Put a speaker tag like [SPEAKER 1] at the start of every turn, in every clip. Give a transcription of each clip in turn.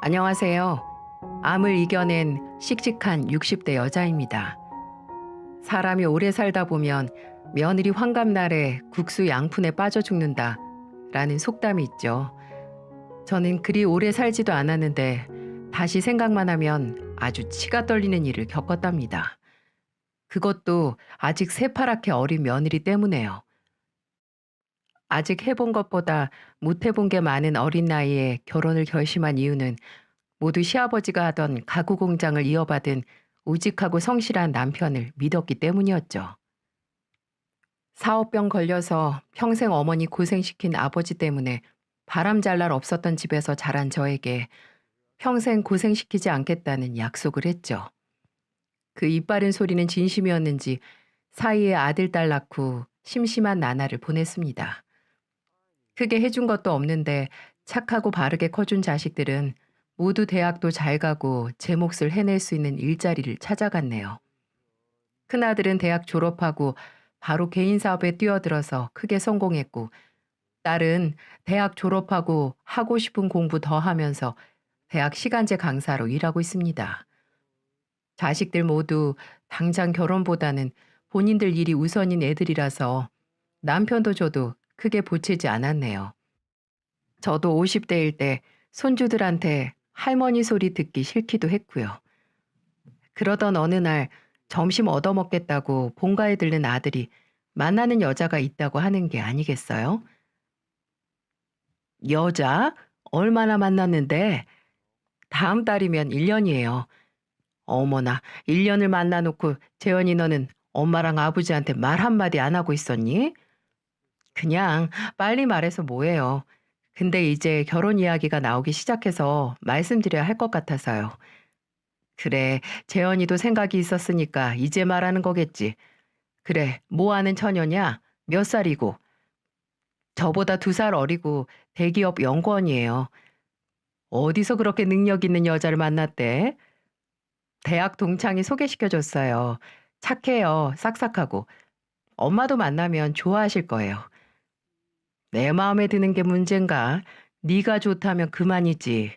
[SPEAKER 1] 안녕하세요. 암을 이겨낸 씩씩한 60대 여자입니다. 사람이 오래 살다 보면 며느리 환갑날에 국수 양푼에 빠져 죽는다 라는 속담이 있죠. 저는 그리 오래 살지도 않았는데 다시 생각만 하면 아주 치가 떨리는 일을 겪었답니다. 그것도 아직 새파랗게 어린 며느리 때문에요. 아직 해본 것보다 못 해본 게 많은 어린 나이에 결혼을 결심한 이유는 모두 시아버지가 하던 가구 공장을 이어받은 우직하고 성실한 남편을 믿었기 때문이었죠. 사업병 걸려서 평생 어머니 고생시킨 아버지 때문에 바람 잘 날 없었던 집에서 자란 저에게 평생 고생시키지 않겠다는 약속을 했죠. 그 이빠른 소리는 진심이었는지 사이에 아들, 딸 낳고 심심한 나날을 보냈습니다. 크게 해준 것도 없는데 착하고 바르게 커준 자식들은 모두 대학도 잘 가고 제 몫을 해낼 수 있는 일자리를 찾아갔네요. 큰아들은 대학 졸업하고 바로 개인 사업에 뛰어들어서 크게 성공했고, 딸은 대학 졸업하고 하고 싶은 공부 더 하면서 대학 시간제 강사로 일하고 있습니다. 자식들 모두 당장 결혼보다는 본인들 일이 우선인 애들이라서 남편도 저도 크게 보채지 않았네요. 저도 50대일 때 손주들한테 할머니 소리 듣기 싫기도 했고요. 그러던 어느 날 점심 얻어먹겠다고 본가에 들른 아들이 만나는 여자가 있다고 하는 게 아니겠어요? 여자? 얼마나 만났는데? 다음 달이면 1년이에요. 어머나, 1년을 만나놓고 재현이 너는 엄마랑 아버지한테 말 한마디 안 하고 있었니? 그냥 빨리 말해서 뭐해요. 근데 이제 결혼 이야기가 나오기 시작해서 말씀드려야 할 것 같아서요. 그래, 재현이도 생각이 있었으니까 이제 말하는 거겠지. 그래, 뭐 하는 처녀냐? 몇 살이고? 저보다 2살 어리고 대기업 연구원이에요. 어디서 그렇게 능력 있는 여자를 만났대? 대학 동창이 소개시켜줬어요. 착해요, 싹싹하고. 엄마도 만나면 좋아하실 거예요. 내 마음에 드는 게 문제인가? 네가 좋다면 그만이지.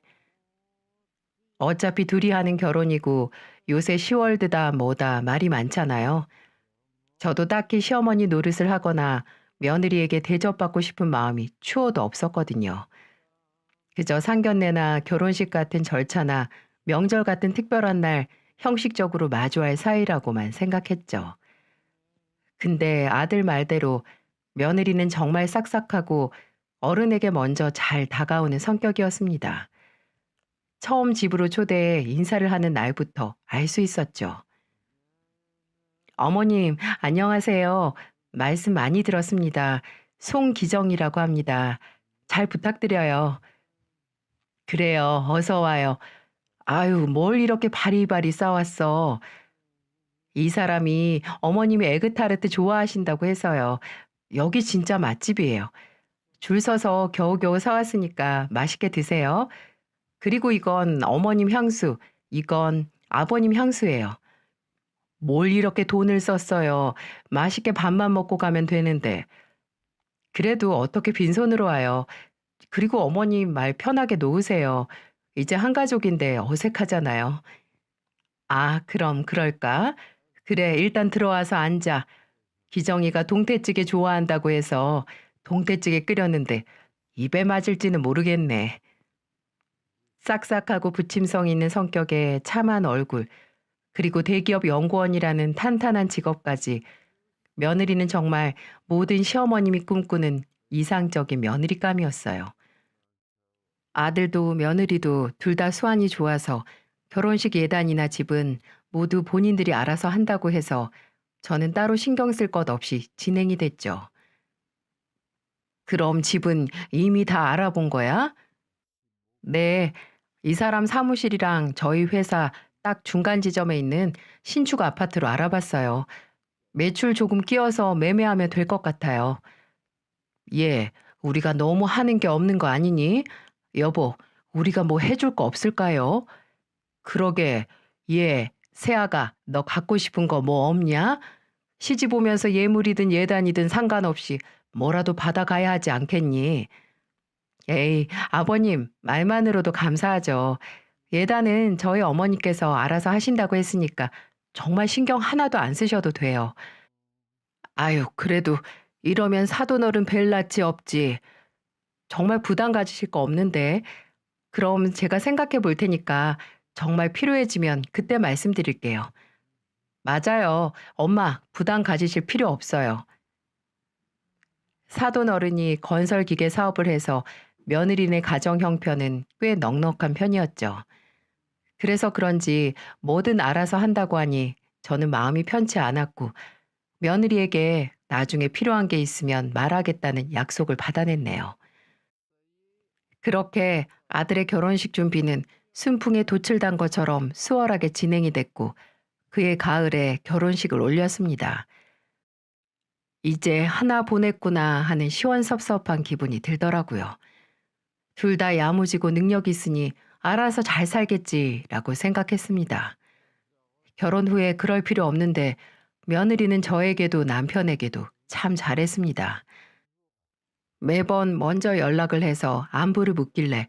[SPEAKER 1] 어차피 둘이 하는 결혼이고 요새 시월드다 뭐다 말이 많잖아요. 저도 딱히 시어머니 노릇을 하거나 며느리에게 대접받고 싶은 마음이 추호도 없었거든요. 그저 상견례나 결혼식 같은 절차나 명절 같은 특별한 날 형식적으로 마주할 사이라고만 생각했죠. 근데 아들 말대로 며느리는 정말 싹싹하고 어른에게 먼저 잘 다가오는 성격이었습니다. 처음 집으로 초대해 인사를 하는 날부터 알 수 있었죠. 어머님, 안녕하세요. 말씀 많이 들었습니다. 송기정이라고 합니다. 잘 부탁드려요. 그래요. 어서 와요. 아유, 뭘 이렇게 바리바리 싸왔어. 이 사람이 어머님이 에그타르트 좋아하신다고 해서요. 여기 진짜 맛집이에요. 줄 서서 겨우겨우 사왔으니까 맛있게 드세요. 그리고 이건 어머님 향수, 이건 아버님 향수예요. 뭘 이렇게 돈을 썼어요. 맛있게 밥만 먹고 가면 되는데. 그래도 어떻게 빈손으로 와요. 그리고 어머님 말 편하게 놓으세요. 이제 한 가족인데 어색하잖아요. 아, 그럼 그럴까? 그래, 일단 들어와서 앉아. 기정이가 동태찌개 좋아한다고 해서 동태찌개 끓였는데 입에 맞을지는 모르겠네. 싹싹하고 부침성 있는 성격에 참한 얼굴, 그리고 대기업 연구원이라는 탄탄한 직업까지 며느리는 정말 모든 시어머님이 꿈꾸는 이상적인 며느리감이었어요. 아들도 며느리도 둘 다 수완이 좋아서 결혼식 예단이나 집은 모두 본인들이 알아서 한다고 해서 저는 따로 신경 쓸 것 없이 진행이 됐죠. 그럼 집은 이미 다 알아본 거야? 네, 이 사람 사무실이랑 저희 회사 딱 중간 지점에 있는 신축 아파트로 알아봤어요. 매출 조금 끼워서 매매하면 될 것 같아요. 예, 우리가 너무 하는 게 없는 거 아니니? 여보, 우리가 뭐 해줄 거 없을까요? 그러게, 예, 세아가 너 갖고 싶은 거 뭐 없냐? 시집 오면서 예물이든 예단이든 상관없이 뭐라도 받아가야 하지 않겠니? 에이, 아버님, 말만으로도 감사하죠. 예단은 저희 어머니께서 알아서 하신다고 했으니까 정말 신경 하나도 안 쓰셔도 돼요. 아유, 그래도 이러면 사돈어른 뵐 낯이 없지. 정말 부담 가지실 거 없는데. 그럼 제가 생각해 볼 테니까 정말 필요해지면 그때 말씀드릴게요. 맞아요. 엄마, 부담 가지실 필요 없어요. 사돈어른이 건설기계 사업을 해서 며느리네 가정 형편은 꽤 넉넉한 편이었죠. 그래서 그런지 뭐든 알아서 한다고 하니 저는 마음이 편치 않았고 며느리에게 나중에 필요한 게 있으면 말하겠다는 약속을 받아냈네요. 그렇게 아들의 결혼식 준비는 순풍에 돛을 단 것처럼 수월하게 진행이 됐고 그해 가을에 결혼식을 올렸습니다. 이제 하나 보냈구나 하는 시원섭섭한 기분이 들더라고요. 둘 다 야무지고 능력 있으니 알아서 잘 살겠지라고 생각했습니다. 결혼 후에 그럴 필요 없는데 며느리는 저에게도 남편에게도 참 잘했습니다. 매번 먼저 연락을 해서 안부를 묻길래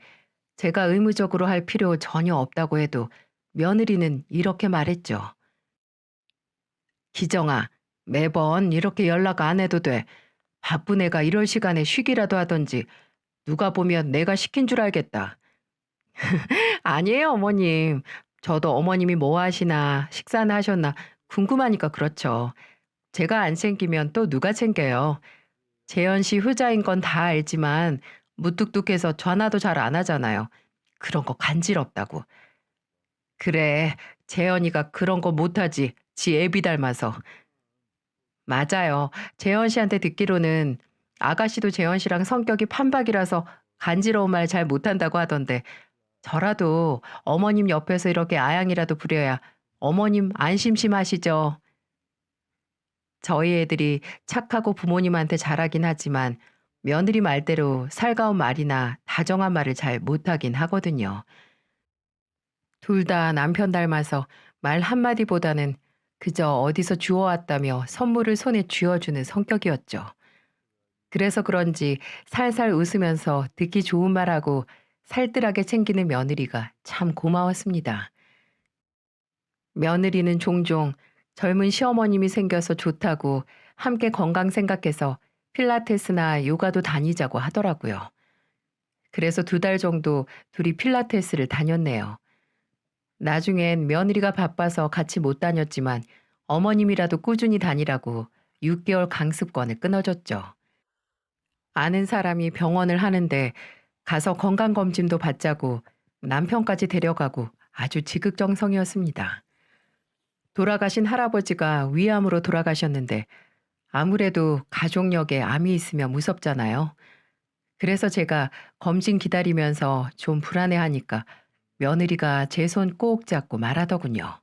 [SPEAKER 1] 제가 의무적으로 할 필요 전혀 없다고 해도 며느리는 이렇게 말했죠. 기정아, 매번 이렇게 연락 안 해도 돼. 바쁜 애가 이럴 시간에 쉬기라도 하던지 누가 보면 내가 시킨 줄 알겠다. 아니에요, 어머님. 저도 어머님이 뭐 하시나, 식사나 하셨나 궁금하니까 그렇죠. 제가 안 챙기면 또 누가 챙겨요. 재현 씨 후자인 건 다 알지만 무뚝뚝해서 전화도 잘 안 하잖아요. 그런 거 간지럽다고. 그래, 재현이가 그런 거 못하지. 지 애비 닮아서. 맞아요. 재현 씨한테 듣기로는 아가씨도 재현 씨랑 성격이 판박이라서 간지러운 말 잘 못한다고 하던데 저라도 어머님 옆에서 이렇게 아양이라도 부려야 어머님 안 심심하시죠? 저희 애들이 착하고 부모님한테 잘하긴 하지만 며느리 말대로 살가운 말이나 다정한 말을 잘 못하긴 하거든요. 둘 다 남편 닮아서 말 한마디보다는 그저 어디서 주워왔다며 선물을 손에 쥐어주는 성격이었죠. 그래서 그런지 살살 웃으면서 듣기 좋은 말하고 살뜰하게 챙기는 며느리가 참 고마웠습니다. 며느리는 종종 젊은 시어머님이 생겨서 좋다고 함께 건강 생각해서 필라테스나 요가도 다니자고 하더라고요. 그래서 2달 정도 둘이 필라테스를 다녔네요. 나중엔 며느리가 바빠서 같이 못 다녔지만 어머님이라도 꾸준히 다니라고 6개월 강습권을 끊어줬죠. 아는 사람이 병원을 하는데 가서 건강검진도 받자고 남편까지 데려가고 아주 지극정성이었습니다. 돌아가신 할아버지가 위암으로 돌아가셨는데 아무래도 가족력에 암이 있으면 무섭잖아요. 그래서 제가 검진 기다리면서 좀 불안해하니까 며느리가 제 손 꼭 잡고 말하더군요.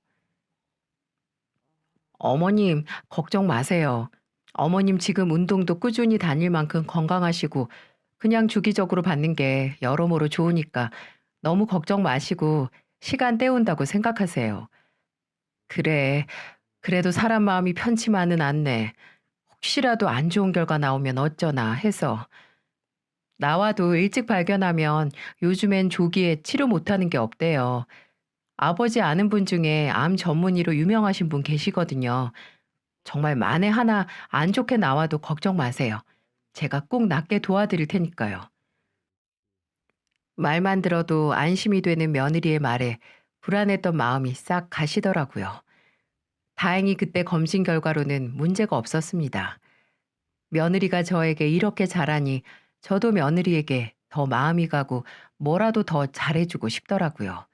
[SPEAKER 1] 어머님, 걱정 마세요. 어머님 지금 운동도 꾸준히 다닐 만큼 건강하시고 그냥 주기적으로 받는 게 여러모로 좋으니까 너무 걱정 마시고 시간 때운다고 생각하세요. 그래, 그래도 사람 마음이 편치만은 않네. 혹시라도 안 좋은 결과 나오면 어쩌나 해서. 나와도 일찍 발견하면 요즘엔 조기에 치료 못하는 게 없대요. 아버지 아는 분 중에 암 전문의로 유명하신 분 계시거든요. 정말 만에 하나 안 좋게 나와도 걱정 마세요. 제가 꼭 낫게 도와드릴 테니까요. 말만 들어도 안심이 되는 며느리의 말에 불안했던 마음이 싹 가시더라고요. 다행히 그때 검진 결과로는 문제가 없었습니다. 며느리가 저에게 이렇게 잘하니 저도 며느리에게 더 마음이 가고 뭐라도 더 잘해주고 싶더라고요.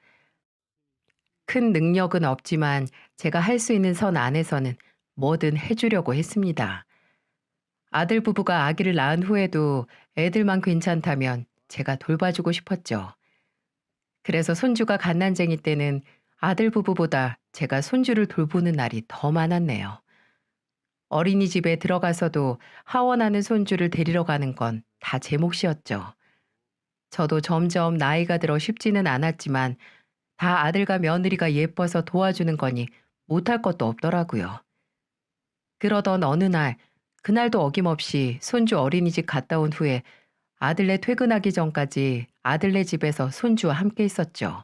[SPEAKER 1] 큰 능력은 없지만 제가 할 수 있는 선 안에서는 뭐든 해주려고 했습니다. 아들 부부가 아기를 낳은 후에도 애들만 괜찮다면 제가 돌봐주고 싶었죠. 그래서 손주가 갓난쟁이 때는 아들 부부보다 제가 손주를 돌보는 날이 더 많았네요. 어린이집에 들어가서도 하원하는 손주를 데리러 가는 건 다 제 몫이었죠. 저도 점점 나이가 들어 쉽지는 않았지만 다 아들과 며느리가 예뻐서 도와주는 거니 못할 것도 없더라고요. 그러던 어느 날, 그날도 어김없이 손주 어린이집 갔다 온 후에 아들네 퇴근하기 전까지 아들네 집에서 손주와 함께 있었죠.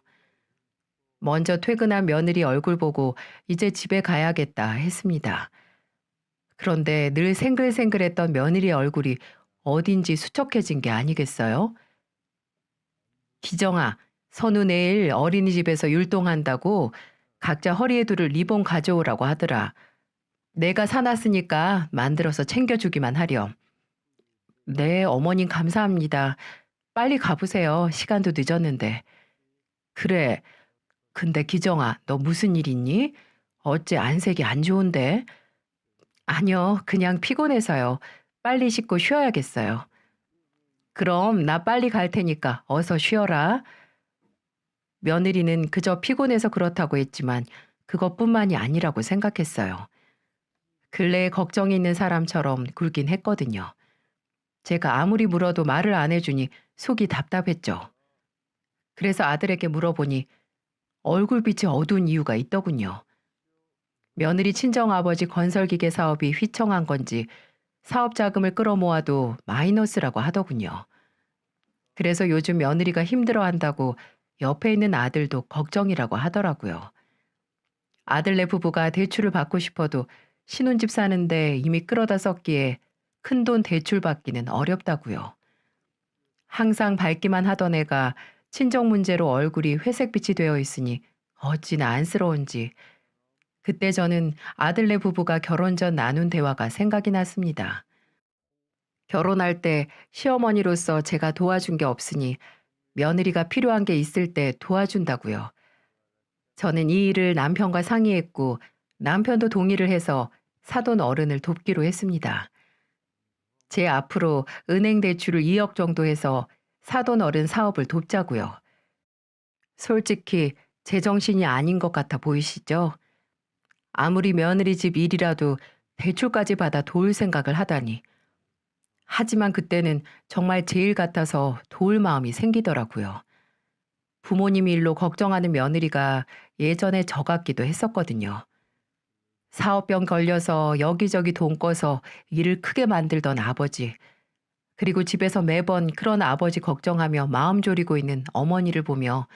[SPEAKER 1] 먼저 퇴근한 며느리 얼굴 보고 이제 집에 가야겠다 했습니다. 그런데 늘 생글생글했던 며느리 얼굴이 어딘지 수척해진 게 아니겠어요? 기정아, 선우 내일 어린이집에서 율동한다고 각자 허리에 두를 리본 가져오라고 하더라. 내가 사놨으니까 만들어서 챙겨주기만 하렴. 네, 어머님 감사합니다. 빨리 가보세요. 시간도 늦었는데. 그래. 근데 기정아, 너 무슨 일 있니? 어째 안색이 안 좋은데? 아니요, 그냥 피곤해서요. 빨리 씻고 쉬어야겠어요. 그럼 나 빨리 갈 테니까 어서 쉬어라. 며느리는 그저 피곤해서 그렇다고 했지만 그것뿐만이 아니라고 생각했어요. 근래에 걱정이 있는 사람처럼 굴긴 했거든요. 제가 아무리 물어도 말을 안 해주니 속이 답답했죠. 그래서 아들에게 물어보니 얼굴빛이 어두운 이유가 있더군요. 며느리 친정아버지 건설기계 사업이 휘청한 건지 사업 자금을 끌어모아도 마이너스라고 하더군요. 그래서 요즘 며느리가 힘들어한다고 옆에 있는 아들도 걱정이라고 하더라고요. 아들네 부부가 대출을 받고 싶어도 신혼집 사는데 이미 끌어다 썼기에 큰돈 대출 받기는 어렵다고요. 항상 밝기만 하던 애가 친정 문제로 얼굴이 회색빛이 되어 있으니 어찌나 안쓰러운지 그때 저는 아들네 부부가 결혼 전 나눈 대화가 생각이 났습니다. 결혼할 때 시어머니로서 제가 도와준 게 없으니 며느리가 필요한 게 있을 때 도와준다고요. 저는 이 일을 남편과 상의했고 남편도 동의를 해서 사돈 어른을 돕기로 했습니다. 제 앞으로 은행 대출을 2억 정도 해서 사돈 어른 사업을 돕자고요. 솔직히 제정신이 아닌 것 같아 보이시죠? 아무리 며느리 집 일이라도 대출까지 받아 도울 생각을 하다니. 하지만 그때는 정말 제 일 같아서 도울 마음이 생기더라고요. 부모님 일로 걱정하는 며느리가 예전에 저 같기도 했었거든요. 사업병 걸려서 여기저기 돈 꿔서 일을 크게 만들던 아버지, 그리고 집에서 매번 그런 아버지 걱정하며 마음 졸이고 있는 어머니를 보며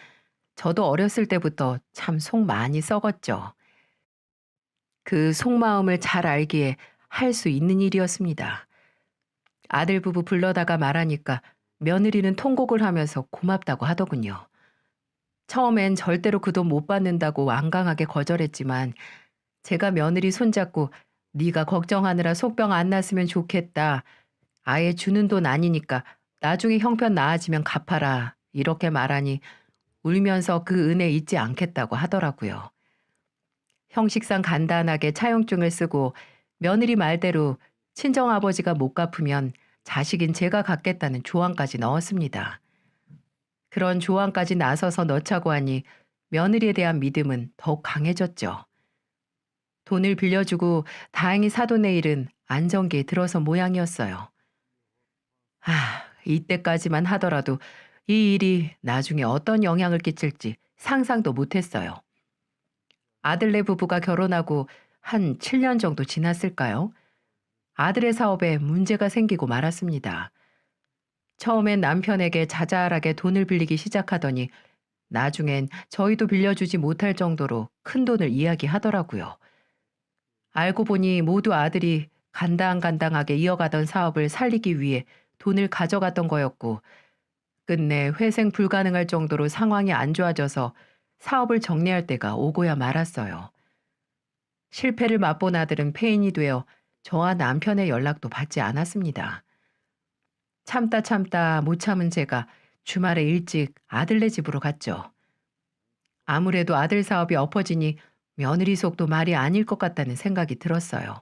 [SPEAKER 1] 저도 어렸을 때부터 참 속 많이 썩었죠. 그 속마음을 잘 알기에 할 수 있는 일이었습니다. 아들 부부 불러다가 말하니까 며느리는 통곡을 하면서 고맙다고 하더군요. 처음엔 절대로 그 돈 못 받는다고 완강하게 거절했지만 제가 며느리 손잡고 네가 걱정하느라 속병 안 났으면 좋겠다. 아예 주는 돈 아니니까 나중에 형편 나아지면 갚아라. 이렇게 말하니 울면서 그 은혜 잊지 않겠다고 하더라고요. 형식상 간단하게 차용증을 쓰고 며느리 말대로 친정아버지가 못 갚으면 자식인 제가 갚겠다는 조항까지 넣었습니다. 그런 조항까지 나서서 넣자고 하니 며느리에 대한 믿음은 더욱 강해졌죠. 돈을 빌려주고 다행히 사돈의 일은 안정기에 들어서 모양이었어요. 이때까지만 하더라도 이 일이 나중에 어떤 영향을 끼칠지 상상도 못했어요. 아들네 부부가 결혼하고 한 7년 정도 지났을까요? 아들의 사업에 문제가 생기고 말았습니다. 처음엔 남편에게 자잘하게 돈을 빌리기 시작하더니 나중엔 저희도 빌려주지 못할 정도로 큰 돈을 이야기하더라고요. 알고 보니 모두 아들이 간당간당하게 이어가던 사업을 살리기 위해 돈을 가져갔던 거였고 끝내 회생 불가능할 정도로 상황이 안 좋아져서 사업을 정리할 때가 오고야 말았어요. 실패를 맛본 아들은 폐인이 되어 저와 남편의 연락도 받지 않았습니다. 참다 참다 못 참은 제가 주말에 일찍 아들네 집으로 갔죠. 아무래도 아들 사업이 엎어지니 며느리 속도 말이 아닐 것 같다는 생각이 들었어요.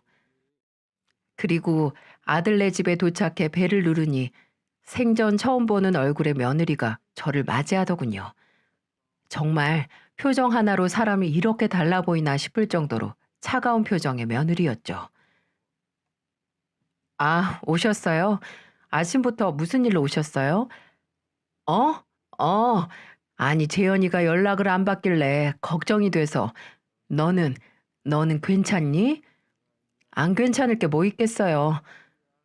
[SPEAKER 1] 그리고 아들네 집에 도착해 배를 누르니 생전 처음 보는 얼굴의 며느리가 저를 맞이하더군요. 정말 표정 하나로 사람이 이렇게 달라 보이나 싶을 정도로 차가운 표정의 며느리였죠. 아, 오셨어요? 아침부터 무슨 일로 오셨어요? 어? 어. 아니, 재현이가 연락을 안 받길래 걱정이 돼서. 너는, 너는 괜찮니? 안 괜찮을 게 뭐 있겠어요.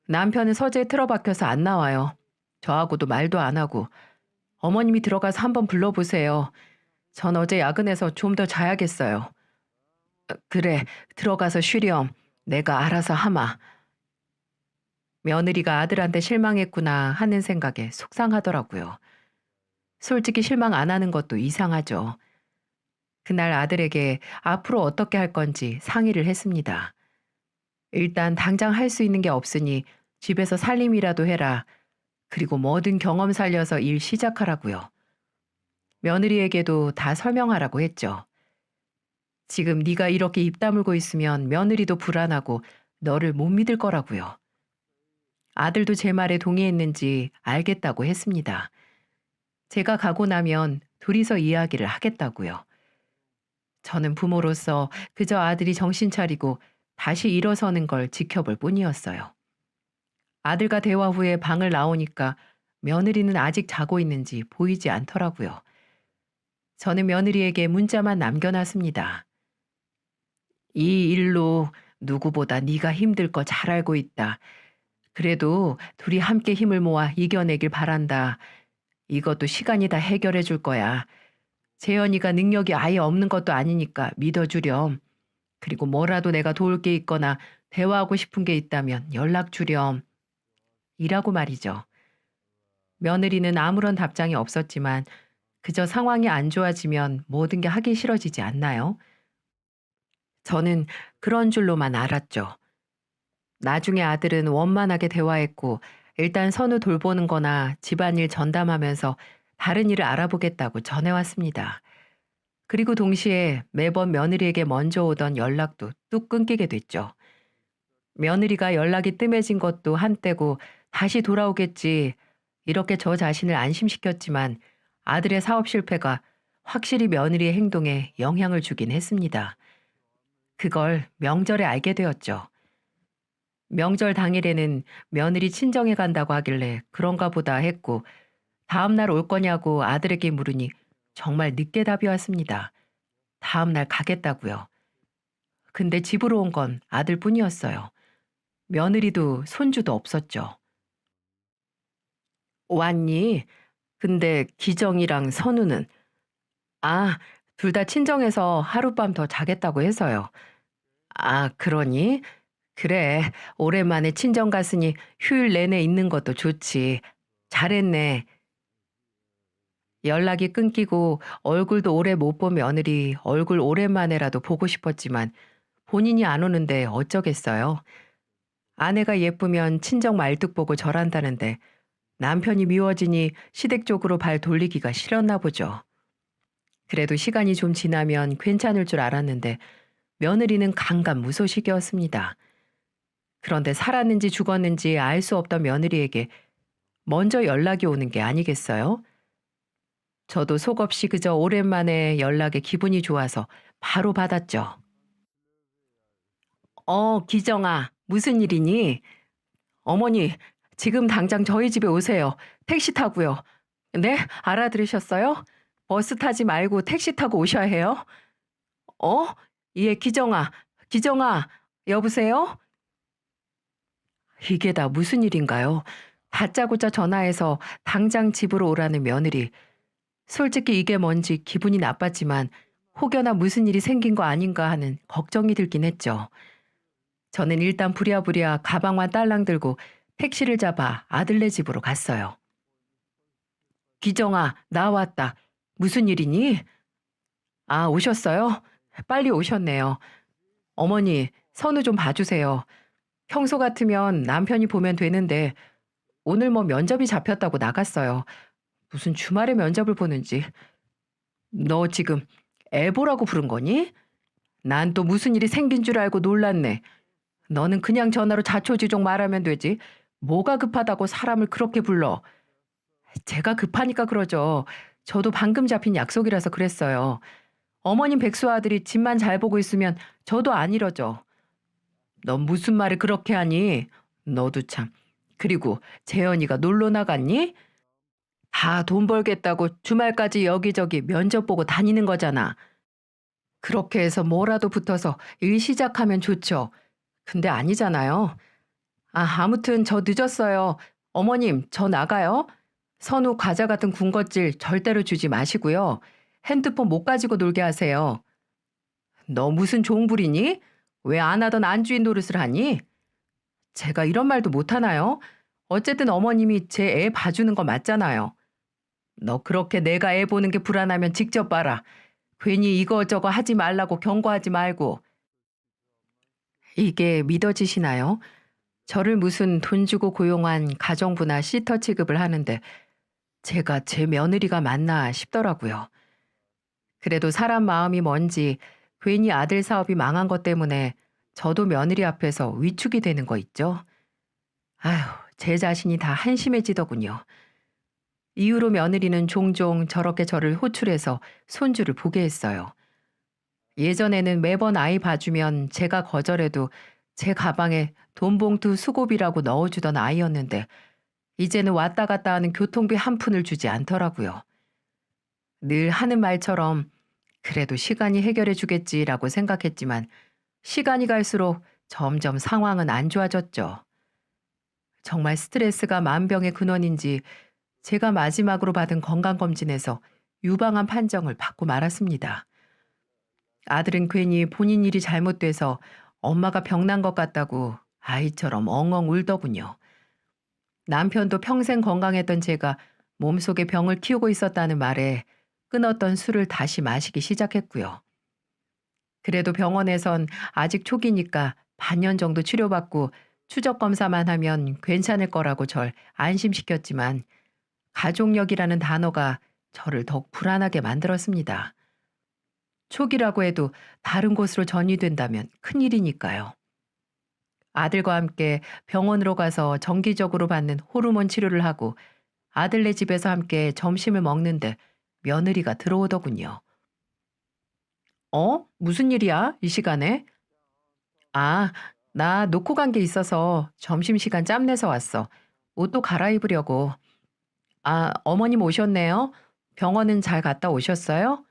[SPEAKER 1] 남편은 서재에 틀어박혀서 안 나와요. 저하고도 말도 안 하고 어머님이 들어가서 한번 불러보세요. 전 어제 야근해서 좀 더 자야겠어요. 그래, 들어가서 쉬렴. 내가 알아서 하마. 며느리가 아들한테 실망했구나 하는 생각에 속상하더라고요. 솔직히 실망 안 하는 것도 이상하죠. 그날 아들에게 앞으로 어떻게 할 건지 상의를 했습니다. 일단 당장 할 수 있는 게 없으니 집에서 살림이라도 해라. 그리고 뭐든 경험 살려서 일 시작하라고요. 며느리에게도 다 설명하라고 했죠. 지금 네가 이렇게 입 다물고 있으면 며느리도 불안하고 너를 못 믿을 거라고요. 아들도 제 말에 동의했는지 알겠다고 했습니다. 제가 가고 나면 둘이서 이야기를 하겠다고요. 저는 부모로서 그저 아들이 정신 차리고 다시 일어서는 걸 지켜볼 뿐이었어요. 아들과 대화 후에 방을 나오니까 며느리는 아직 자고 있는지 보이지 않더라고요. 저는 며느리에게 문자만 남겨놨습니다. 이 일로 누구보다 네가 힘들 거 잘 알고 있다. 그래도 둘이 함께 힘을 모아 이겨내길 바란다. 이것도 시간이 다 해결해 줄 거야. 재현이가 능력이 아예 없는 것도 아니니까 믿어주렴. 그리고 뭐라도 내가 도울 게 있거나 대화하고 싶은 게 있다면 연락 주렴. 이라고 말이죠. 며느리는 아무런 답장이 없었지만 그저 상황이 안 좋아지면 모든 게 하기 싫어지지 않나요? 저는 그런 줄로만 알았죠. 나중에 아들은 원만하게 대화했고 일단 선우 돌보는 거나 집안일 전담하면서 다른 일을 알아보겠다고 전해왔습니다. 그리고 동시에 매번 며느리에게 먼저 오던 연락도 뚝 끊기게 됐죠. 며느리가 연락이 뜸해진 것도 한때고 다시 돌아오겠지. 이렇게 저 자신을 안심시켰지만 아들의 사업 실패가 확실히 며느리의 행동에 영향을 주긴 했습니다. 그걸 명절에 알게 되었죠. 명절 당일에는 며느리 친정에 간다고 하길래 그런가 보다 했고 다음 날 올 거냐고 아들에게 물으니 정말 늦게 답이 왔습니다. 다음 날 가겠다고요. 근데 집으로 온 건 아들뿐이었어요. 며느리도 손주도 없었죠. 왔니? 근데 기정이랑 선우는? 아, 둘 다 친정에서 하룻밤 더 자겠다고 해서요. 아, 그러니? 그래, 오랜만에 친정 갔으니 휴일 내내 있는 것도 좋지. 잘했네. 연락이 끊기고 얼굴도 오래 못 본 며느리 얼굴 오랜만에라도 보고 싶었지만 본인이 안 오는데 어쩌겠어요. 아내가 예쁘면 친정 말뚝 보고 절한다는데 남편이 미워지니 시댁 쪽으로 발 돌리기가 싫었나 보죠. 그래도 시간이 좀 지나면 괜찮을 줄 알았는데 며느리는 강간무소식이었습니다. 그런데 살았는지 죽었는지 알 수 없던 며느리에게 먼저 연락이 오는 게 아니겠어요? 저도 속없이 그저 오랜만에 연락에 기분이 좋아서 바로 받았죠. 기정아, 무슨 일이니? 어머니, 지금 당장 저희 집에 오세요. 택시 타고요. 네? 알아들으셨어요? 버스 타지 말고 택시 타고 오셔야 해요. 어? 예, 기정아, 기정아, 여보세요? 이게 다 무슨 일인가요? 다짜고짜 전화해서 당장 집으로 오라는 며느리. 솔직히 이게 뭔지 기분이 나빴지만 혹여나 무슨 일이 생긴 거 아닌가 하는 걱정이 들긴 했죠. 저는 일단 부랴부랴 가방만 딸랑 들고 택시를 잡아 아들네 집으로 갔어요. 기정아, 나왔다. 무슨 일이니? 아, 오셨어요? 빨리 오셨네요. 어머니, 선우 좀 봐주세요. 평소 같으면 남편이 보면 되는데 오늘 뭐 면접이 잡혔다고 나갔어요. 무슨 주말에 면접을 보는지. 너 지금 애 보라고 부른 거니? 난 또 무슨 일이 생긴 줄 알고 놀랐네. 너는 그냥 전화로 자초지종 말하면 되지. 뭐가 급하다고 사람을 그렇게 불러. 제가 급하니까 그러죠. 저도 방금 잡힌 약속이라서 그랬어요. 어머님 백수 아들이 집만 잘 보고 있으면 저도 안 이러죠. 넌 무슨 말을 그렇게 하니? 너도 참. 그리고 재현이가 놀러 나갔니? 다 돈 벌겠다고 주말까지 여기저기 면접 보고 다니는 거잖아. 그렇게 해서 뭐라도 붙어서 일 시작하면 좋죠. 근데 아니잖아요. 아, 아무튼 저 늦었어요. 어머님, 저 나가요. 선우 과자 같은 군것질 절대로 주지 마시고요. 핸드폰 못 가지고 놀게 하세요. 너 무슨 종부리니? 왜 안 하던 안주인 노릇을 하니? 제가 이런 말도 못하나요? 어쨌든 어머님이 제 애 봐주는 거 맞잖아요. 너 그렇게 내가 애 보는 게 불안하면 직접 봐라. 괜히 이거저거 하지 말라고 경고하지 말고. 이게 믿어지시나요? 저를 무슨 돈 주고 고용한 가정부나 시터 취급을 하는데 제가 제 며느리가 맞나 싶더라고요. 그래도 사람 마음이 뭔지 괜히 아들 사업이 망한 것 때문에 저도 며느리 앞에서 위축이 되는 거 있죠. 아휴, 제 자신이 다 한심해지더군요. 이후로 며느리는 종종 저렇게 저를 호출해서 손주를 보게 했어요. 예전에는 매번 아이 봐주면 제가 거절해도 제 가방에 돈 봉투 수고비라고 넣어주던 아이였는데 이제는 왔다 갔다 하는 교통비 한 푼을 주지 않더라고요. 늘 하는 말처럼 그래도 시간이 해결해 주겠지라고 생각했지만 시간이 갈수록 점점 상황은 안 좋아졌죠. 정말 스트레스가 만병의 근원인지 제가 마지막으로 받은 건강검진에서 유방암 판정을 받고 말았습니다. 아들은 괜히 본인 일이 잘못돼서 엄마가 병난 것 같다고 아이처럼 엉엉 울더군요. 남편도 평생 건강했던 제가 몸속에 병을 키우고 있었다는 말에 끊었던 술을 다시 마시기 시작했고요. 그래도 병원에선 아직 초기니까 반년 정도 치료받고 추적 검사만 하면 괜찮을 거라고 절 안심시켰지만 가족력이라는 단어가 저를 더욱 불안하게 만들었습니다. 초기라고 해도 다른 곳으로 전이된다면 큰일이니까요. 아들과 함께 병원으로 가서 정기적으로 받는 호르몬 치료를 하고 아들네 집에서 함께 점심을 먹는데 며느리가 들어오더군요. 무슨 일이야? 이 시간에? 아, 나 놓고 간 게 있어서 점심시간 짬내서 왔어. 옷도 갈아입으려고. 아, 어머님 오셨네요. 병원은 잘 갔다 오셨어요?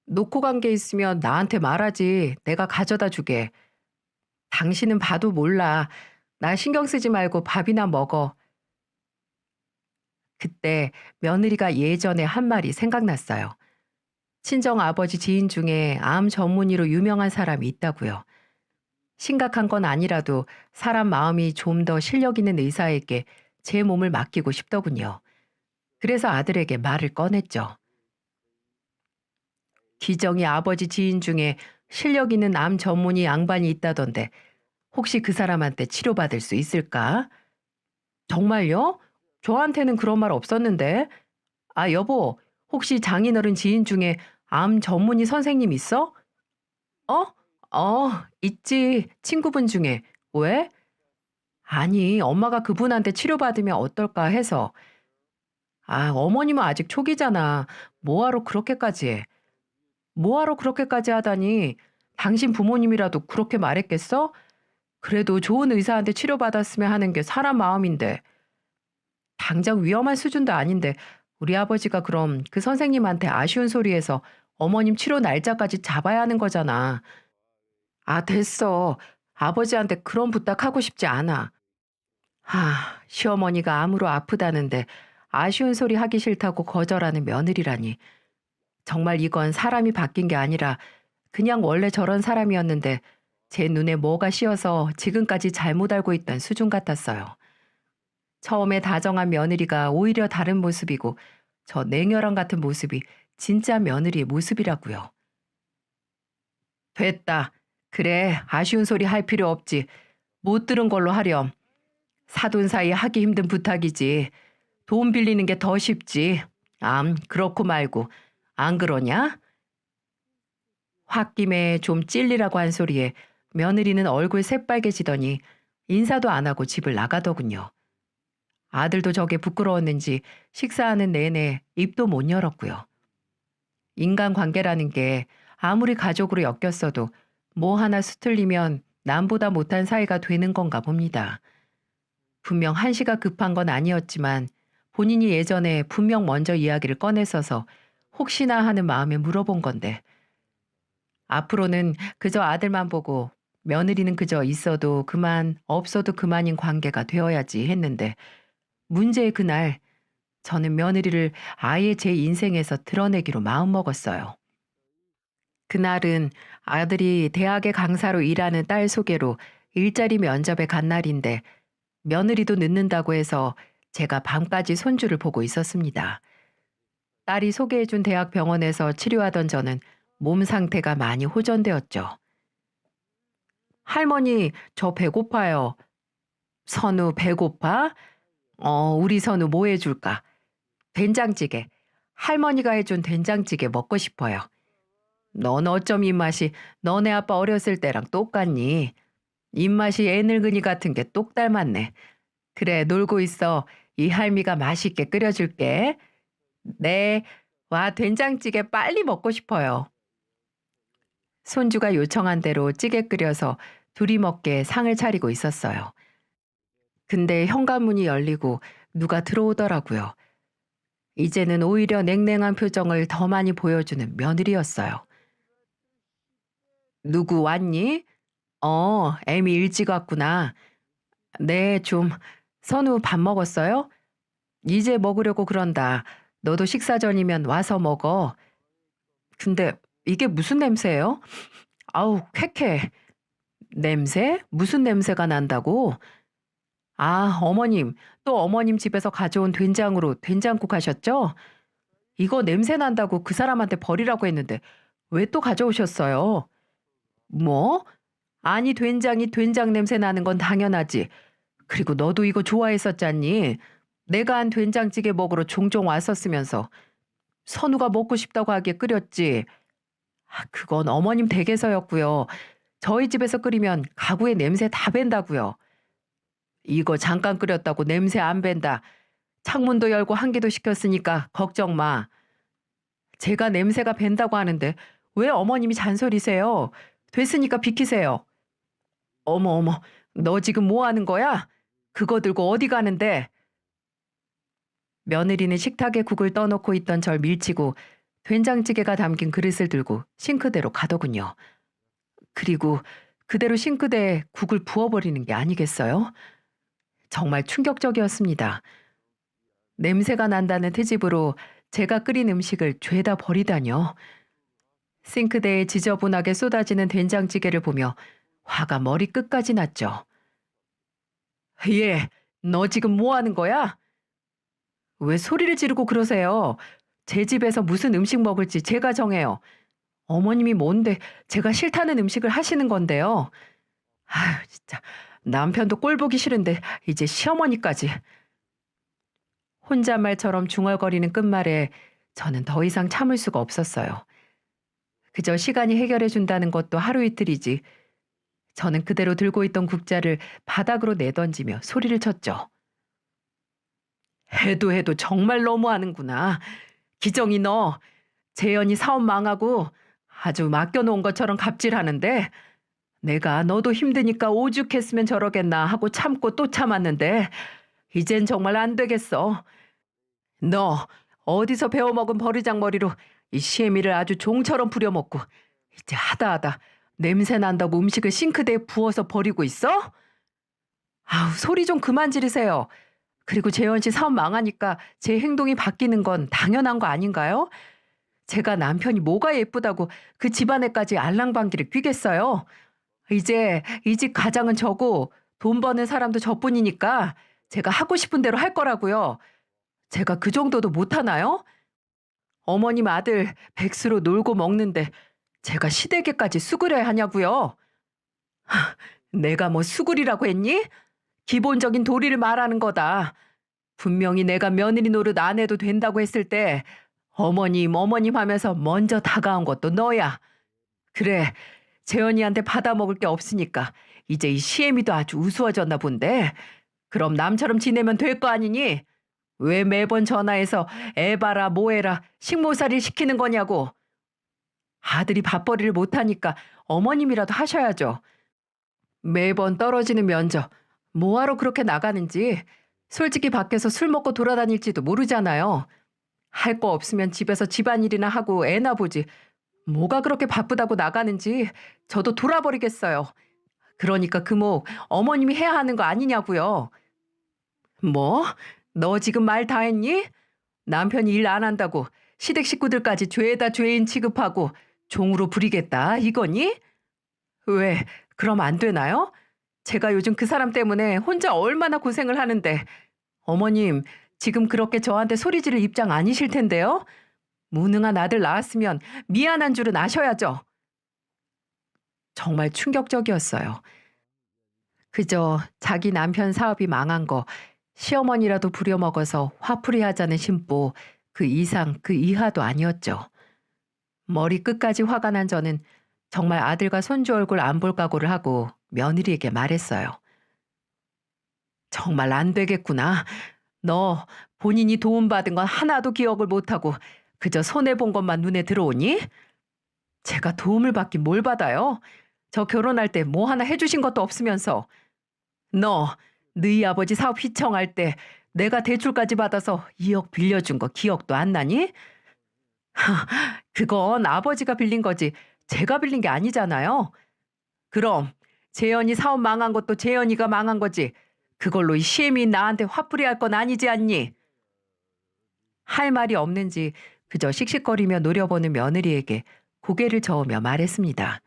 [SPEAKER 1] 놓고 간 게 있으면 나한테 말하지. 내가 가져다 주게. 당신은 봐도 몰라. 나 신경 쓰지 말고 밥이나 먹어. 그때 며느리가 예전에 한 말이 생각났어요. 친정 아버지 지인 중에 암 전문의로 유명한 사람이 있다고요. 심각한 건 아니라도 사람 마음이 좀 더 실력 있는 의사에게 제 몸을 맡기고 싶더군요. 그래서 아들에게 말을 꺼냈죠. 기정이 아버지 지인 중에 실력 있는 암 전문의 양반이 있다던데 혹시 그 사람한테 치료받을 수 있을까? 정말요? 저한테는 그런 말 없었는데. 아, 여보, 혹시 장인어른 지인 중에 암 전문의 선생님 있어? 어? 있지. 친구분 중에. 왜? 아니, 엄마가 그분한테 치료받으면 어떨까 해서. 아, 어머님은 아직 초기잖아. 뭐하러 그렇게까지 해? 뭐하러 그렇게까지 하다니. 당신 부모님이라도 그렇게 말했겠어? 그래도 좋은 의사한테 치료받았으면 하는 게 사람 마음인데. 당장 위험한 수준도 아닌데 우리 아버지가 그럼 그 선생님한테 아쉬운 소리해서 어머님 치료 날짜까지 잡아야 하는 거잖아. 아, 됐어. 아버지한테 그런 부탁하고 싶지 않아. 시어머니가 암으로 아프다는데 아쉬운 소리 하기 싫다고 거절하는 며느리라니. 정말 이건 사람이 바뀐 게 아니라 그냥 원래 저런 사람이었는데 제 눈에 뭐가 씌어서 지금까지 잘못 알고 있던 수준 같았어요. 처음에 다정한 며느리가 오히려 다른 모습이고 저 냉혈한 같은 모습이 진짜 며느리의 모습이라고요. 됐다. 그래, 아쉬운 소리 할 필요 없지. 못 들은 걸로 하렴. 사돈 사이 하기 힘든 부탁이지. 돈 빌리는 게 더 쉽지. 그렇고 말고. 안 그러냐? 홧김에 좀 찔리라고 한 소리에 며느리는 얼굴 새빨개지더니 인사도 안 하고 집을 나가더군요. 아들도 저게 부끄러웠는지 식사하는 내내 입도 못 열었고요. 인간관계라는 게 아무리 가족으로 엮였어도 뭐 하나 수틀리면 남보다 못한 사이가 되는 건가 봅니다. 분명 한시가 급한 건 아니었지만 본인이 예전에 분명 먼저 이야기를 꺼냈어서 혹시나 하는 마음에 물어본 건데 앞으로는 그저 아들만 보고 며느리는 그저 있어도 그만 없어도 그만인 관계가 되어야지 했는데 문제의 그날 저는 며느리를 아예 제 인생에서 드러내기로 마음먹었어요. 그날은 아들이 대학의 강사로 일하는 딸 소개로 일자리 면접에 간 날인데 며느리도 늦는다고 해서 제가 밤까지 손주를 보고 있었습니다. 딸이 소개해준 대학 병원에서 치료하던 저는 몸 상태가 많이 호전되었죠. 할머니, 저 배고파요. 선우, 배고파? 우리 선우 뭐 해줄까? 된장찌개. 할머니가 해준 된장찌개 먹고 싶어요. 넌 어쩜 입맛이 너네 아빠 어렸을 때랑 똑같니? 입맛이 애 늙은이 같은 게 똑 닮았네. 그래, 놀고 있어. 이 할미가 맛있게 끓여줄게. 네, 와, 된장찌개 빨리 먹고 싶어요. 손주가 요청한 대로 찌개 끓여서 둘이 먹게 상을 차리고 있었어요. 근데 현관문이 열리고 누가 들어오더라고요. 이제는 오히려 냉랭한 표정을 더 많이 보여주는 며느리였어요. 누구 왔니? 애미 일찍 왔구나. 네, 좀. 선우 밥 먹었어요? 이제 먹으려고 그런다. 너도 식사 전이면 와서 먹어. 근데 이게 무슨 냄새예요? 아우, 쾌쾌. 냄새? 무슨 냄새가 난다고? 아, 어머님. 또 어머님 집에서 가져온 된장으로 된장국 하셨죠? 이거 냄새 난다고 그 사람한테 버리라고 했는데 왜 또 가져오셨어요? 뭐? 아니, 된장이 된장 냄새 나는 건 당연하지. 그리고 너도 이거 좋아했었잖니. 내가 한 된장찌개 먹으러 종종 왔었으면서 선우가 먹고 싶다고 하기에 끓였지. 그건 어머님 댁에서였고요. 저희 집에서 끓이면 가구에 냄새 다 밴다고요. 이거 잠깐 끓였다고 냄새 안 밴다. 창문도 열고 환기도 시켰으니까 걱정 마. 제가 냄새가 밴다고 하는데 왜 어머님이 잔소리세요? 됐으니까 비키세요. 어머 어머, 너 지금 뭐 하는 거야? 그거 들고 어디 가는데? 며느리는 식탁에 국을 떠놓고 있던 절 밀치고 된장찌개가 담긴 그릇을 들고 싱크대로 가더군요. 그리고 그대로 싱크대에 국을 부어버리는 게 아니겠어요? 정말 충격적이었습니다. 냄새가 난다는 트집으로 제가 끓인 음식을 죄다 버리다뇨. 싱크대에 지저분하게 쏟아지는 된장찌개를 보며 화가 머리끝까지 났죠. 얘, 너 지금 뭐 하는 거야? 왜 소리를 지르고 그러세요? 제 집에서 무슨 음식 먹을지 제가 정해요. 어머님이 뭔데 제가 싫다는 음식을 하시는 건데요. 아휴, 진짜 남편도 꼴 보기 싫은데 이제 시어머니까지. 혼잣말처럼 중얼거리는 끝말에 저는 더 이상 참을 수가 없었어요. 그저 시간이 해결해 준다는 것도 하루 이틀이지. 저는 그대로 들고 있던 국자를 바닥으로 내던지며 소리를 쳤죠. 해도 해도 정말 너무하는구나. 기정이 너, 재현이 사업 망하고 아주 맡겨놓은 것처럼 갑질하는데 내가 너도 힘드니까 오죽했으면 저러겠나 하고 참고 또 참았는데 이젠 정말 안 되겠어. 너 어디서 배워먹은 버르장머리로 이 시애미를 아주 종처럼 부려먹고 이제 하다하다 냄새 난다고 음식을 싱크대에 부어서 버리고 있어? 아우, 소리 좀 그만 지르세요. 그리고 재현 씨 사업 망하니까 제 행동이 바뀌는 건 당연한 거 아닌가요? 제가 남편이 뭐가 예쁘다고 그 집안에까지 알랑방귀를 뀌겠어요? 이제 이 집 가장은 저고 돈 버는 사람도 저뿐이니까 제가 하고 싶은 대로 할 거라고요. 제가 그 정도도 못하나요? 어머님 아들 백수로 놀고 먹는데 제가 시댁에까지 수그려야 하냐고요? 내가 뭐 수그리라고 했니? 기본적인 도리를 말하는 거다. 분명히 내가 며느리 노릇 안 해도 된다고 했을 때 어머님 어머님 하면서 먼저 다가온 것도 너야. 그래, 재현이한테 받아먹을 게 없으니까 이제 이 시애미도 아주 우스워졌나 본데 그럼 남처럼 지내면 될 거 아니니? 왜 매번 전화해서 애 봐라 뭐해라 식모살이를 시키는 거냐고. 아들이 밥벌이를 못하니까 어머님이라도 하셔야죠. 매번 떨어지는 면접 뭐하러 그렇게 나가는지 솔직히 밖에서 술 먹고 돌아다닐지도 모르잖아요. 할 거 없으면 집에서 집안일이나 하고 애나 보지 뭐가 그렇게 바쁘다고 나가는지 저도 돌아버리겠어요. 그러니까 그목 어머님이 해야 하는 거 아니냐고요. 뭐? 너 지금 말 다 했니? 남편이 일 안 한다고 시댁 식구들까지 죄다 죄인 취급하고 종으로 부리겠다 이거니? 왜, 그럼 안 되나요? 제가 요즘 그 사람 때문에 혼자 얼마나 고생을 하는데 어머님, 지금 그렇게 저한테 소리 지를 입장 아니실 텐데요? 무능한 아들 낳았으면 미안한 줄은 아셔야죠. 정말 충격적이었어요. 그저 자기 남편 사업이 망한 거 시어머니라도 부려먹어서 화풀이 하자는 심보 그 이상 그 이하도 아니었죠. 머리 끝까지 화가 난 저는 정말 아들과 손주 얼굴 안 볼 각오를 하고 며느리에게 말했어요. 정말 안 되겠구나. 너 본인이 도움받은 건 하나도 기억을 못하고 그저 손해본 것만 눈에 들어오니? 제가 도움을 받긴 뭘 받아요? 저 결혼할 때 뭐 하나 해주신 것도 없으면서. 너, 너희 아버지 사업 휘청할 때 내가 대출까지 받아서 2억 빌려준 거 기억도 안 나니? 그건 아버지가 빌린 거지 제가 빌린 게 아니잖아요. 그럼 재현이 사업 망한 것도 재현이가 망한 거지. 그걸로 이 시엠이 나한테 화풀이 할 건 아니지 않니? 할 말이 없는지 그저 씩씩거리며 노려보는 며느리에게 고개를 저으며 말했습니다.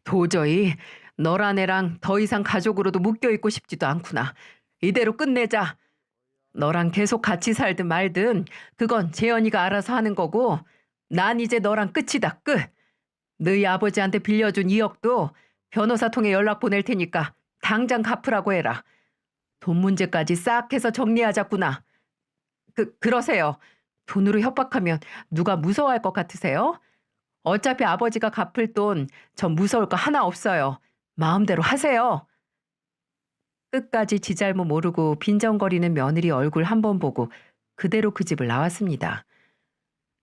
[SPEAKER 1] 도저히 너란 애랑 더 이상 가족으로도 묶여있고 싶지도 않구나. 이대로 끝내자. 너랑 계속 같이 살든 말든 그건 재현이가 알아서 하는 거고 난 이제 너랑 끝이다 끝. 너희 아버지한테 빌려준 2억도 변호사 통해 연락 보낼 테니까 당장 갚으라고 해라. 돈 문제까지 싹 해서 정리하자꾸나. 그러세요. 돈으로 협박하면 누가 무서워할 것 같으세요? 어차피 아버지가 갚을 돈 전 무서울 거 하나 없어요. 마음대로 하세요. 끝까지 지 잘못 모르고 빈정거리는 며느리 얼굴 한 번 보고 그대로 그 집을 나왔습니다.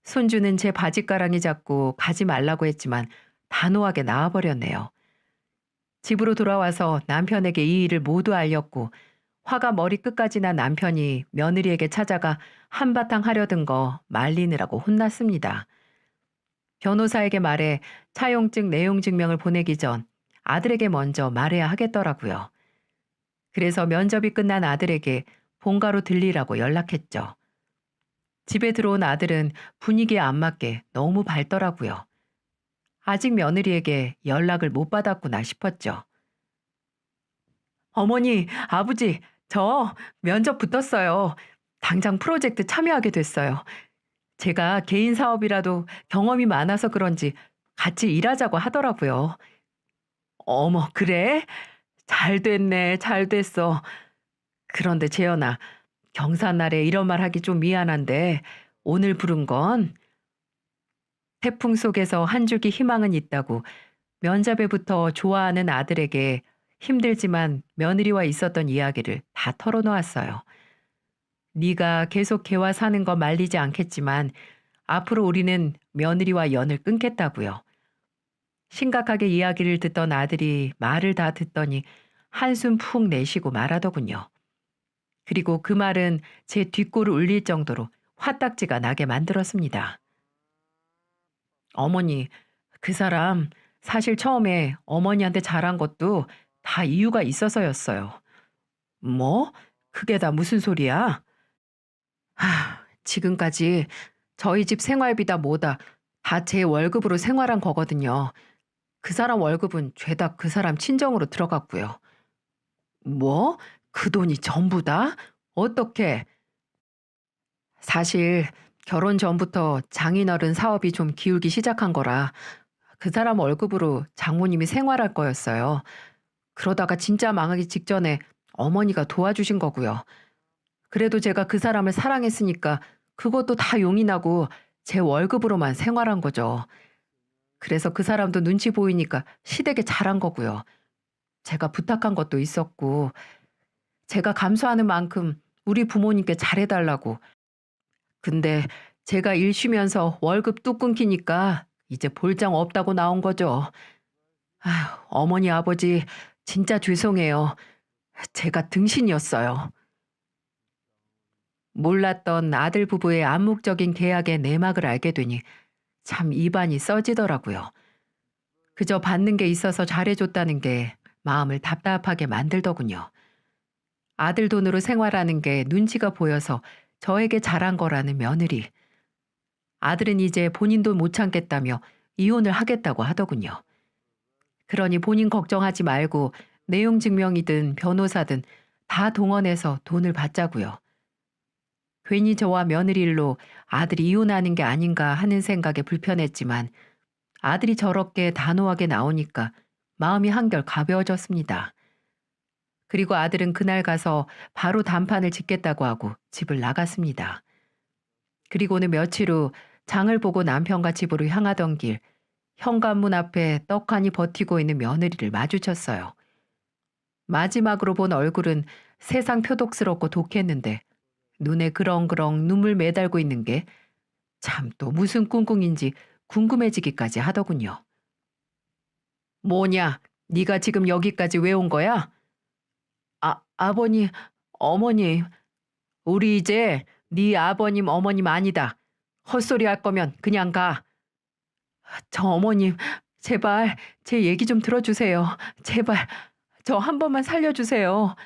[SPEAKER 1] 손주는 제 바짓가랑이 잡고 가지 말라고 했지만 단호하게 나와버렸네요. 집으로 돌아와서 남편에게 이 일을 모두 알렸고 화가 머리끝까지 난 남편이 며느리에게 찾아가 한바탕 하려던 거 말리느라고 혼났습니다. 변호사에게 말해 차용증 내용 증명을 보내기 전 아들에게 먼저 말해야 하겠더라고요. 그래서 면접이 끝난 아들에게 본가로 들리라고 연락했죠. 집에 들어온 아들은 분위기에 안 맞게 너무 밝더라고요. 아직 며느리에게 연락을 못 받았구나 싶었죠. 어머니, 아버지, 저 면접 붙었어요. 당장 프로젝트 참여하게 됐어요. 제가 개인 사업이라도 경험이 많아서 그런지 같이 일하자고 하더라고요. 어머, 그래? 잘 됐네, 잘 됐어. 그런데 재현아, 경사날에 이런 말 하기 좀 미안한데 오늘 부른 건 태풍 속에서 한 줄기 희망은 있다고 면접에부터 좋아하는 아들에게 힘들지만 며느리와 있었던 이야기를 다 털어놓았어요. 네가 계속 걔와 사는 거 말리지 않겠지만 앞으로 우리는 며느리와 연을 끊겠다고요. 심각하게 이야기를 듣던 아들이 말을 다 듣더니 한숨 푹 내쉬고 말하더군요. 그리고 그 말은 제 뒷골을 울릴 정도로 화딱지가 나게 만들었습니다. 어머니, 그 사람 사실 처음에 어머니한테 잘한 것도 다 이유가 있어서였어요. 뭐? 그게 다 무슨 소리야? 지금까지 저희 집 생활비다 뭐다 다 제 월급으로 생활한 거거든요. 그 사람 월급은 죄다 그 사람 친정으로 들어갔고요. 뭐? 그 돈이 전부다? 어떻게? 사실 결혼 전부터 장인어른 사업이 좀 기울기 시작한 거라 그 사람 월급으로 장모님이 생활할 거였어요. 그러다가 진짜 망하기 직전에 어머니가 도와주신 거고요. 그래도 제가 그 사람을 사랑했으니까 그것도 다 용인하고 제 월급으로만 생활한 거죠. 그래서 그 사람도 눈치 보이니까 시댁에 잘한 거고요. 제가 부탁한 것도 있었고 제가 감수하는 만큼 우리 부모님께 잘해달라고. 근데 제가 일 쉬면서 월급 뚝 끊기니까 이제 볼장 없다고 나온 거죠. 아휴, 어머니 아버지 진짜 죄송해요. 제가 등신이었어요. 몰랐던 아들 부부의 암묵적인 계약의 내막을 알게 되니 참 입안이 써지더라고요. 그저 받는 게 있어서 잘해줬다는 게 마음을 답답하게 만들더군요. 아들 돈으로 생활하는 게 눈치가 보여서 저에게 잘한 거라는 며느리. 아들은 이제 본인도 못 참겠다며 이혼을 하겠다고 하더군요. 그러니 본인 걱정하지 말고 내용 증명이든 변호사든 다 동원해서 돈을 받자고요. 괜히 저와 며느리 일로 아들이 이혼하는 게 아닌가 하는 생각에 불편했지만 아들이 저렇게 단호하게 나오니까 마음이 한결 가벼워졌습니다. 그리고 아들은 그날 가서 바로 단판을 짓겠다고 하고 집을 나갔습니다. 그리고는 며칠 후 장을 보고 남편과 집으로 향하던 길 현관문 앞에 떡하니 버티고 있는 며느리를 마주쳤어요. 마지막으로 본 얼굴은 세상 표독스럽고 독했는데 눈에 그렁그렁 눈물 매달고 있는 게 참 또 무슨 꿍꿍인지 궁금해지기까지 하더군요. 뭐냐? 네가 지금 여기까지 왜 온 거야? 아버님, 어머님. 우리 이제 네 아버님, 어머님 아니다. 헛소리 할 거면 그냥 가. 저 어머님, 제발 제 얘기 좀 들어주세요. 제발 저 한 번만 살려주세요.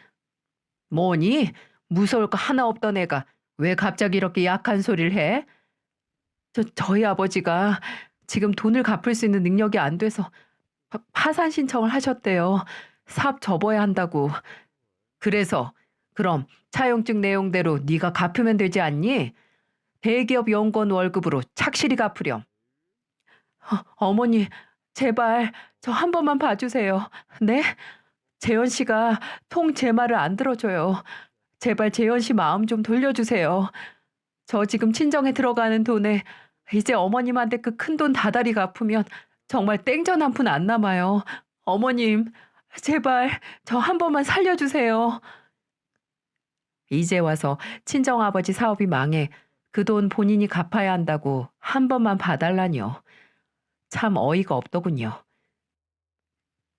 [SPEAKER 1] 뭐니? 무서울 거 하나 없던 애가 왜 갑자기 이렇게 약한 소리를 해? 저희 아버지가 지금 돈을 갚을 수 있는 능력이 안 돼서 파산 신청을 하셨대요. 사업 접어야 한다고. 그래서 그럼 차용증 내용대로 네가 갚으면 되지 않니? 대기업 연구원 월급으로 착실히 갚으렴. 어머니, 제발 저 한 번만 봐주세요. 네? 재현 씨가 통 제 말을 안 들어줘요. 제발 재현 씨 마음 좀 돌려주세요. 저 지금 친정에 들어가는 돈에 이제 어머님한테 그 큰 돈 다달이 갚으면 정말 땡전 한 푼 안 남아요. 어머님, 제발 저 한 번만 살려주세요. 이제 와서 친정아버지 사업이 망해 그 돈 본인이 갚아야 한다고 한 번만 봐달라뇨. 참 어이가 없더군요.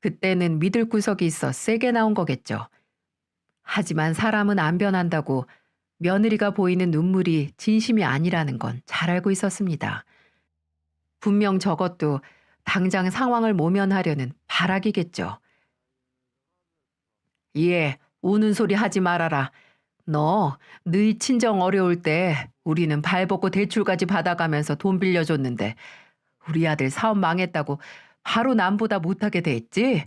[SPEAKER 1] 그때는 믿을 구석이 있어 세게 나온 거겠죠. 하지만 사람은 안 변한다고 며느리가 보이는 눈물이 진심이 아니라는 건 잘 알고 있었습니다. 분명 저것도 당장 상황을 모면하려는 발악이겠죠. 예, 우는 소리 하지 말아라. 너, 너희 친정 어려울 때 우리는 발벗고 대출까지 받아가면서 돈 빌려줬는데 우리 아들 사업 망했다고 바로 남보다 못하게 됐지?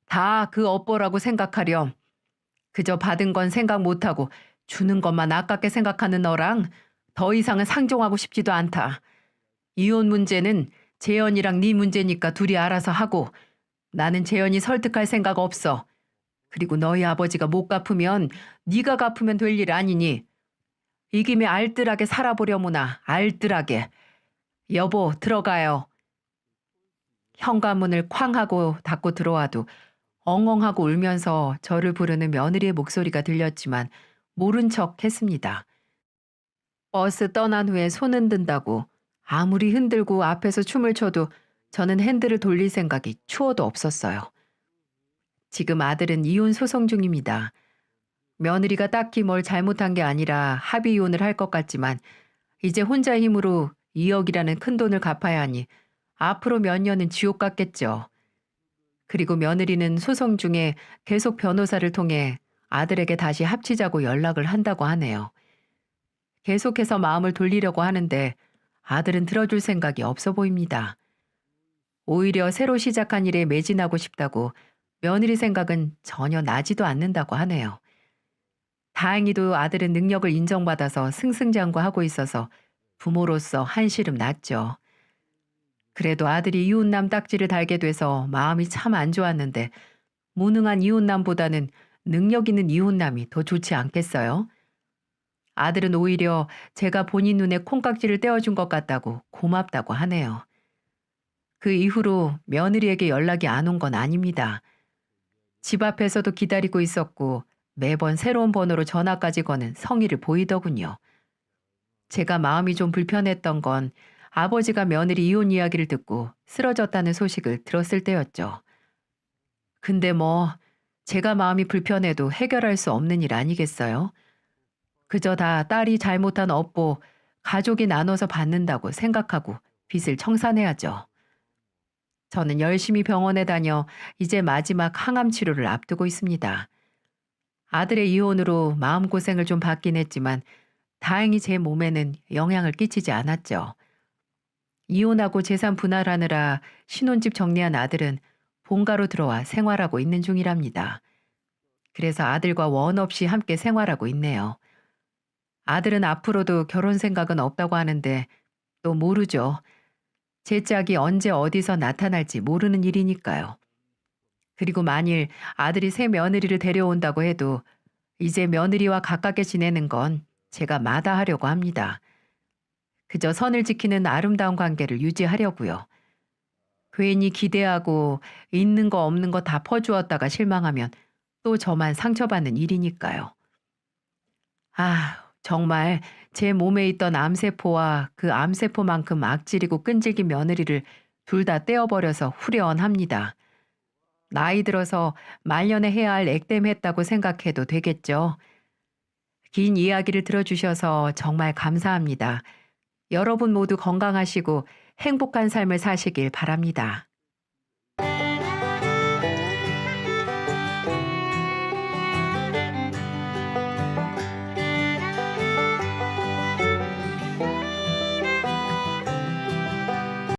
[SPEAKER 1] 다 그 업보라고 생각하렴. 그저 받은 건 생각 못하고 주는 것만 아깝게 생각하는 너랑 더 이상은 상종하고 싶지도 않다. 이혼 문제는 재현이랑 네 문제니까 둘이 알아서 하고 나는 재현이 설득할 생각 없어. 그리고 너희 아버지가 못 갚으면 네가 갚으면 될 일 아니니 이 김에 알뜰하게 살아보려무나 알뜰하게. 여보 들어가요. 현관문을 쾅 하고 닫고 들어와도 엉엉하고 울면서 저를 부르는 며느리의 목소리가 들렸지만 모른 척 했습니다. 버스 떠난 후에 손 흔든다고 아무리 흔들고 앞에서 춤을 춰도 저는 핸들을 돌릴 생각이 추워도 없었어요. 지금 아들은 이혼 소송 중입니다. 며느리가 딱히 뭘 잘못한 게 아니라 합의 이혼을 할 것 같지만 이제 혼자 힘으로 2억이라는 큰 돈을 갚아야 하니 앞으로 몇 년은 지옥 같겠죠. 그리고 며느리는 소송 중에 계속 변호사를 통해 아들에게 다시 합치자고 연락을 한다고 하네요. 계속해서 마음을 돌리려고 하는데 아들은 들어줄 생각이 없어 보입니다. 오히려 새로 시작한 일에 매진하고 싶다고 며느리 생각은 전혀 나지도 않는다고 하네요. 다행히도 아들은 능력을 인정받아서 승승장구하고 있어서 부모로서 한시름 났죠. 그래도 아들이 이웃남 딱지를 달게 돼서 마음이 참 안 좋았는데 무능한 이웃남보다는 능력 있는 이웃남이 더 좋지 않겠어요? 아들은 오히려 제가 본인 눈에 콩깍지를 떼어준 것 같다고 고맙다고 하네요. 그 이후로 며느리에게 연락이 안 온 건 아닙니다. 집 앞에서도 기다리고 있었고 매번 새로운 번호로 전화까지 거는 성의를 보이더군요. 제가 마음이 좀 불편했던 건 아버지가 며느리 이혼 이야기를 듣고 쓰러졌다는 소식을 들었을 때였죠. 근데 뭐 제가 마음이 불편해도 해결할 수 없는 일 아니겠어요? 그저 다 딸이 잘못한 업보 가족이 나눠서 받는다고 생각하고 빚을 청산해야죠. 저는 열심히 병원에 다녀 이제 마지막 항암 치료를 앞두고 있습니다. 아들의 이혼으로 마음고생을 좀 받긴 했지만 다행히 제 몸에는 영향을 끼치지 않았죠. 이혼하고 재산 분할하느라 신혼집 정리한 아들은 본가로 들어와 생활하고 있는 중이랍니다. 그래서 아들과 원 없이 함께 생활하고 있네요. 아들은 앞으로도 결혼 생각은 없다고 하는데 또 모르죠. 제 짝이 언제 어디서 나타날지 모르는 일이니까요. 그리고 만일 아들이 새 며느리를 데려온다고 해도 이제 며느리와 가깝게 지내는 건 제가 마다하려고 합니다. 그저 선을 지키는 아름다운 관계를 유지하려고요. 괜히 기대하고 있는 거 없는 거 다 퍼주었다가 실망하면 또 저만 상처받는 일이니까요. 정말 제 몸에 있던 암세포와 그 암세포만큼 악질이고 끈질긴 며느리를 둘 다 떼어버려서 후련합니다. 나이 들어서 말년에 해야 할 액땜했다고 생각해도 되겠죠. 긴 이야기를 들어주셔서 정말 감사합니다. 여러분 모두 건강하시고 행복한 삶을 사시길 바랍니다.